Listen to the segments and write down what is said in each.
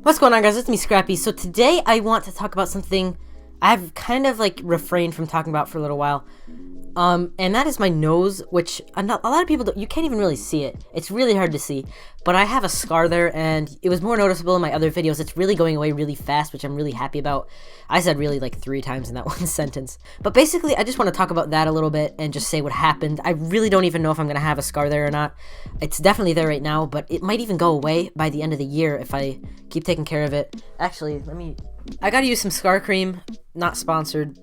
What's going on, guys? It's me, Scrappy. So today I want to talk about something I've kind of refrained from talking about for a little while. And that is my nose, which a lot of people don't, you can't even really see it. It's really hard to see, but I have a scar there, and it was more noticeable in my other videos. It's really going away really fast, which I'm really happy about. I said really 3 times in that one sentence. But basically, I just want to talk about that a little bit and just say what happened. I really don't even know if I'm going to have a scar there or not. It's definitely there right now, but it might even go away by the end of the year if I keep taking care of it. Actually, I gotta use some scar cream, not sponsored.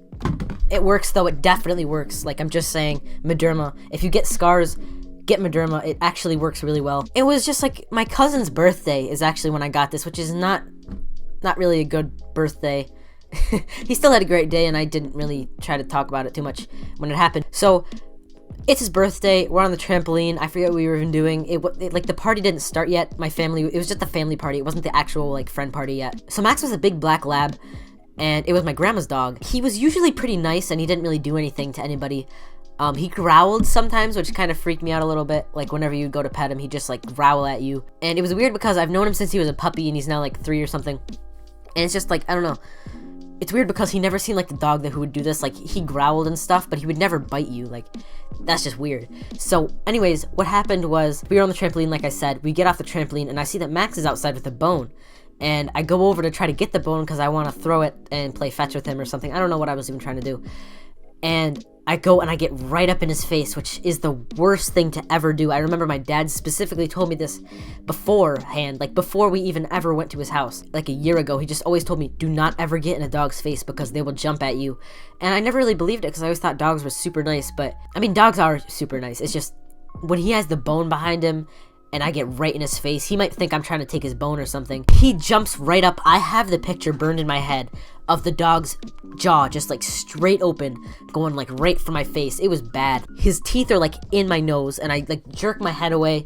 It works though, it definitely works. I'm just saying, Mederma. If you get scars, get Mederma. It actually works really well. It was just my cousin's birthday is actually when I got this, which is not really a good birthday. He still had a great day, and I didn't really try to talk about it too much when it happened. So, it's his birthday, we're on the trampoline, I forget what we were even doing. The party didn't start yet, it was just a family party, it wasn't the actual, friend party yet. So Max was a big black lab, and it was my grandma's dog. He was usually pretty nice, and he didn't really do anything to anybody. He growled sometimes, which kind of freaked me out a little bit. Whenever you go to pet him, he'd just, growl at you. And it was weird because I've known him since he was a puppy, and he's now, 3 or something. And it's just, I don't know. It's weird because he never seemed like the dog who would do this. He growled and stuff, but he would never bite you. That's just weird. So, anyways, what happened was, we were on the trampoline, like I said. We get off the trampoline, and I see that Max is outside with a bone. And I go over to try to get the bone because I want to throw it and play fetch with him or something. I don't know what I was even trying to do. And I go and I get right up in his face, which is the worst thing to ever do. I remember my dad specifically told me this beforehand, before we even ever went to his house. A year ago, he just always told me, do not ever get in a dog's face because they will jump at you. And I never really believed it because I always thought dogs were super nice. But, dogs are super nice. It's just, when he has the bone behind him, and I get right in his face, he might think I'm trying to take his bone or something. He jumps right up. I have the picture burned in my head of the dog's jaw just straight open, going right for my face. It was bad. His teeth are in my nose, and I jerk my head away,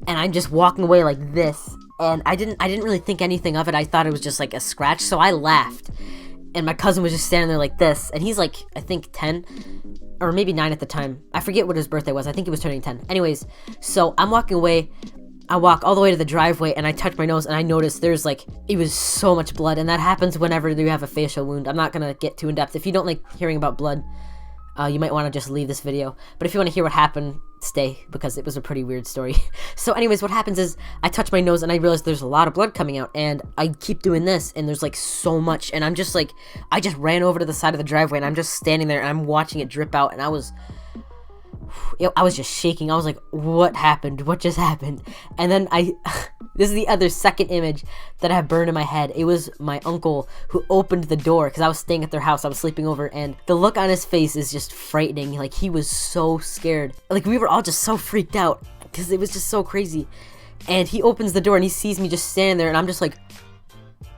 and I'm just walking away like this. And I didn't really think anything of it. I thought it was just a scratch, so I laughed. And my cousin was just standing there like this, and he's I think 10 or maybe 9 at the time. I forget what his birthday was. I think he was turning 10. Anyways, so I'm walking away. I walk all the way to the driveway, and I touch my nose, and I notice there's it was so much blood, and that happens whenever you have a facial wound. I'm not gonna get too in depth. If you don't like hearing about blood, you might want to just leave this video. But if you want to hear what happened, stay, because it was a pretty weird story. So anyways, what happens is I touch my nose and I realize there's a lot of blood coming out, and I keep doing this, and there's so much, and I'm just I just ran over to the side of the driveway, and I'm just standing there, and I'm watching it drip out, and I was just shaking. I was like, what happened? What just happened? And then this is the other second image that I have burned in my head. It was my uncle who opened the door because I was staying at their house. I was sleeping over, and the look on his face is just frightening. He was so scared. We were all just so freaked out because it was just so crazy. And he opens the door and he sees me just standing there, and I'm just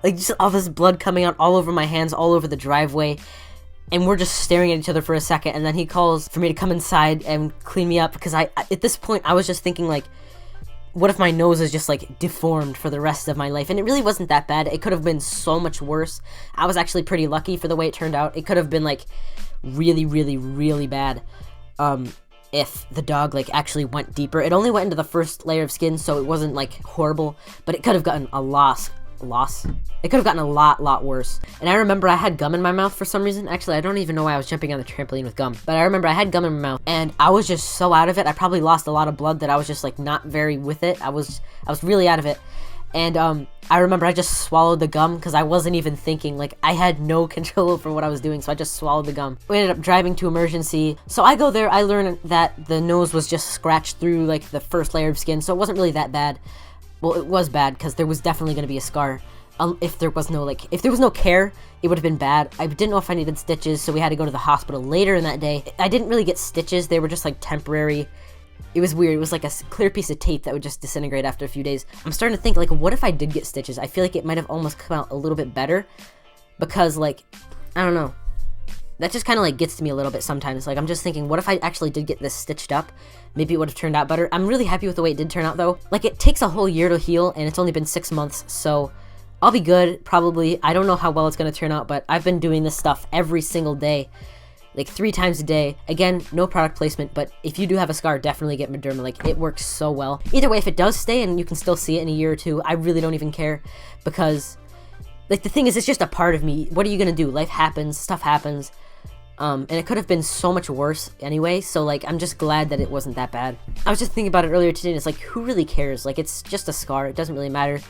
just all this blood coming out all over my hands, all over the driveway. And we're just staring at each other for a second, and then he calls for me to come inside and clean me up, because at this point, I was just thinking, what if my nose is just, deformed for the rest of my life? And it really wasn't that bad. It could have been so much worse. I was actually pretty lucky for the way it turned out. It could have been, really, really, really bad, if the dog, actually went deeper. It only went into the first layer of skin, so it wasn't, horrible, but it could have gotten a loss. It could have gotten a lot worse. And I remember I had gum in my mouth for some reason. Actually, I don't even know why I was jumping on the trampoline with gum. But I remember I had gum in my mouth, and I was just so out of it. I probably lost a lot of blood that I was just not very with it. I was really out of it. And I remember I just swallowed the gum because I wasn't even thinking. I had no control over what I was doing, so I just swallowed the gum. We ended up driving to emergency. So I go there. I learn that the nose was just scratched through the first layer of skin, so it wasn't really that bad. Well, it was bad because there was definitely going to be a scar. If there was no care, it would have been bad. I didn't know if I needed stitches, so we had to go to the hospital later in that day. I didn't really get stitches. They were just temporary. It was weird. It was a clear piece of tape that would just disintegrate after a few days. I'm starting to think, what if I did get stitches? I feel like it might have almost come out a little bit better because, I don't know. That just kind of gets to me a little bit sometimes. I'm just thinking, what if I actually did get this stitched up? Maybe it would have turned out better. I'm really happy with the way it did turn out, though. It takes a whole year to heal, and it's only been 6 months, so I'll be good, probably. I don't know how well it's going to turn out, but I've been doing this stuff every single day like 3 times a day. Again, no product placement, but if you do have a scar, definitely get Mederma. Like, it works so well. Either way, if it does stay and you can still see it in a year or 2, I really don't even care, because like the thing is, it's just a part of me. What are you gonna do? Life happens, stuff happens, and it could have been so much worse anyway, so like I'm just glad that it wasn't that bad. I was just thinking about it earlier today, and it's like, who really cares? Like, it's just a scar, it doesn't really matter.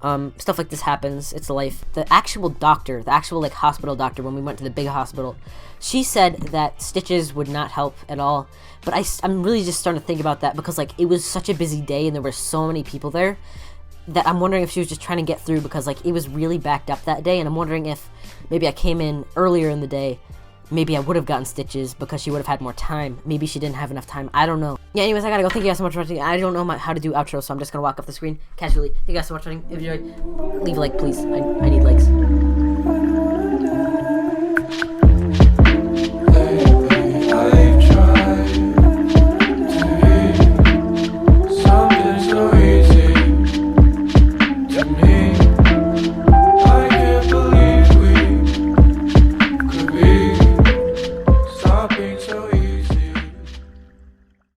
Stuff like this happens, it's life. The actual doctor, the actual like hospital doctor, when we went to the big hospital, she said that stitches would not help at all. But I'm really just starting to think about that, because like it was such a busy day and there were so many people there, that I'm wondering if she was just trying to get through, because like it was really backed up that day, and I'm wondering if maybe I came in earlier in the day, maybe I would have gotten stitches because she would have had more time. Maybe she didn't have enough time. I don't know. Yeah, anyways, I gotta go. Thank you guys so much for watching. I don't know how to do outro, so I'm just gonna walk off the screen casually. Thank you guys so much for watching. If you enjoyed, leave a like, please. I need likes. So